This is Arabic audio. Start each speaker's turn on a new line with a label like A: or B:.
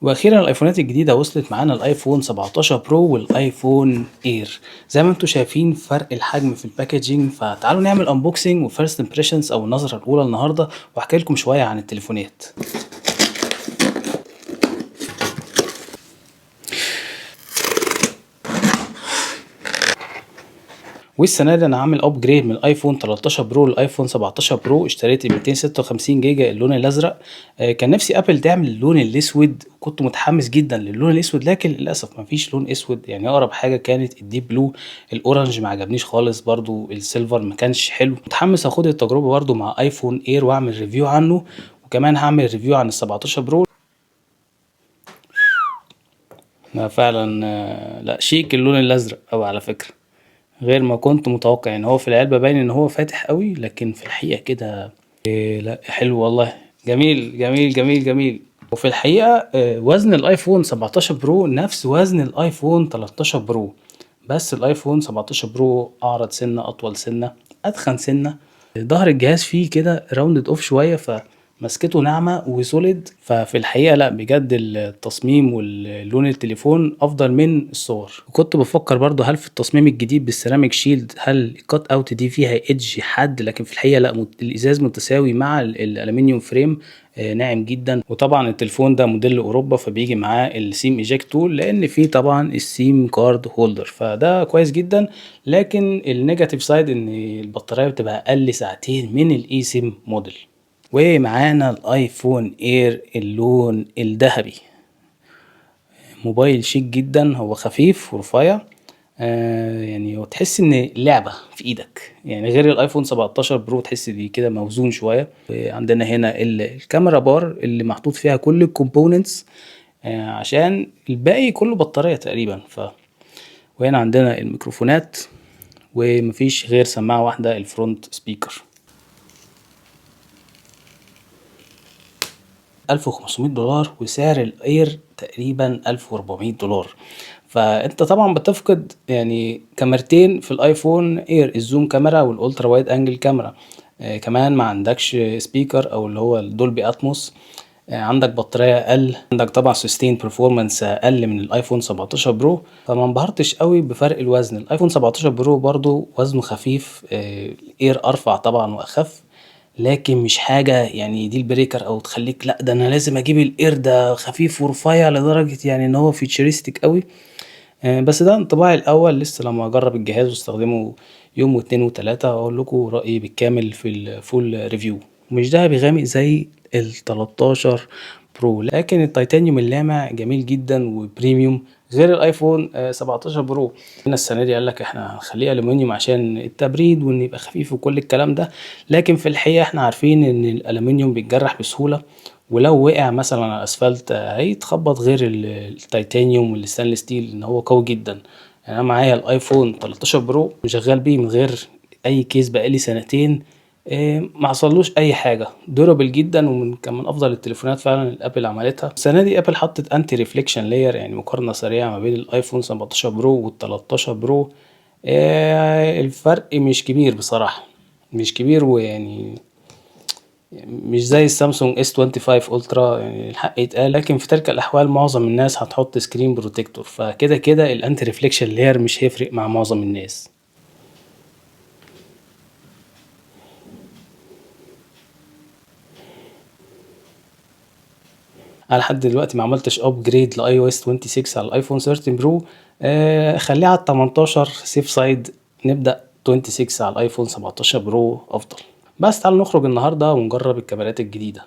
A: واخيرا الايفونات الجديده وصلت معانا الايفون 17 برو والايفون اير. زي ما انتم شايفين فرق الحجم في الباكجينج، فتعالوا نعمل انبوكسنج وفيرست امبريشنز او النظره الاولى النهارده، واحكي لكم شويه عن التليفونات. والسنه دي انا عامل ابجريد من الايفون 13 برو للايفون 17 برو. اشتريت ال 256 جيجا اللون الازرق. كان نفسي ابل تعمل اللون الاسود، كنت متحمس جدا للون الاسود، لكن للاسف مفيش لون اسود. يعني اقرب حاجه كانت الديب بلو. الاورنج ما عجبنيش خالص، برضو السيلفر ما كانش حلو. متحمس اخد التجربه برضو مع ايفون اير واعمل ريفيو عنه، وكمان هعمل ريفيو عن ال 17 برو. فعلا لا شيك اللون الازرق قوي على فكره، غير ما كنت متوقع. يعني هو في العلبة باين ان هو فاتح قوي، لكن في الحقيقة كده لا حلو والله. جميل جميل جميل جميل. وفي الحقيقة وزن الايفون 17 برو نفس وزن الايفون 13 برو، بس الايفون 17 برو اعرض سنة، اطول سنة، اتخن سنة. ظهر الجهاز فيه كده راوندد اوف شوية، فمسكته ناعمة وسوليد. ففي الحقيقة لا بجد التصميم واللون التليفون افضل من الصور. وكنت بفكر برضو هل في التصميم الجديد بالسيراميك شيلد هل الكات اوت دي فيها ايدج حد، لكن في الحقيقة لا، الازاز متساوي مع الالومنيوم فريم. ناعم جدا. وطبعا التليفون ده موديل اوروبا، فبيجي معاه السيم ايجاكت تول، لان فيه طبعا السيم كارد هولدر، فده كويس جدا. لكن النيجاتيف سايد ان البطاريه بتبقى اقل ساعتين من الاي سيم موديل. ومعانا الايفون اير اللون الذهبي. موبايل شيك جدا، هو خفيف ورفيع. يعني وتحس ان لعبة في ايدك، يعني غير الايفون 17 برو تحس دي كده موزون شوية. عندنا هنا الكاميرا بار اللي محطوط فيها كل الكومبوننتس، عشان الباقي كله بطارية تقريبا. وهنا عندنا الميكروفونات، ومفيش غير سماعة واحدة الفرونت سبيكر. $1500 وسعر الاير تقريبا $1400. فانت طبعا بتفقد يعني كاميرتين في الايفون اير، الزوم كاميرا والالترا وايد انجل كاميرا. كمان ما عندكش سبيكر او اللي هو الدولبي اتموس. عندك بطارية اقل، عندك طبعا سستين برفورمانس اقل من الايفون 17 برو. فما انبهرتش قوي بفرق الوزن. الايفون 17 برو برضو وزنه خفيف، الاير ارفع طبعا واخف، لكن مش حاجة يعني دي البريكر او تخليك لا ده انا لازم اجيب الاير ده خفيف ورفيع لدرجة يعني ان هو فيتشرستيك قوي. بس ده انطباعي الاول، لسه لما اجرب الجهاز واستخدمه يوم واتنين وتلاتة اقول لكم رأيي بالكامل في الفول ريفيو. مش دهبي غامق زي ال 13 برو، لكن التيتانيوم اللامع جميل جدا وبريميوم غير الايفون 17 برو. هنا السنه دي قال لك احنا هنخليه الومنيوم عشان التبريد وان يبقى خفيف وكل الكلام ده، لكن في الحقيقه احنا عارفين ان الالومنيوم بيتجرح بسهوله، ولو وقع مثلا على الاسفلت هيتخبط، غير التيتانيوم والستانلس ستيل ان هو قوي جدا. يعني انا معايا الايفون 13 برو شغال بيه من غير اي كيس بقالي سنتين، ما حصلوش اي حاجه، دورابل جدا، ومن كان من افضل التليفونات فعلا اللي ابل عملتها. السنه دي ابل حطت انتي ريفليكشن لاير، يعني مقارنه سريعه ما بين الايفون 17 برو وال 13 برو. الفرق مش كبير بصراحه، مش كبير، ويعني مش زي السامسونج اس 25 الترا يعني الحق يتقال. لكن في تلك الاحوال معظم الناس هتحط سكرين بروتكتور، فكده كده الانتي ريفليكشن لاير مش هيفرق مع معظم الناس. انا لحد دلوقتي ما عملتش ابجريد لاي او اس 26 على الايفون 13 برو. خليه على 18 سيف سايد، نبدا 26 على الايفون 17 برو افضل. بس تعالوا نخرج النهارده ونجرب الكاميرات الجديده.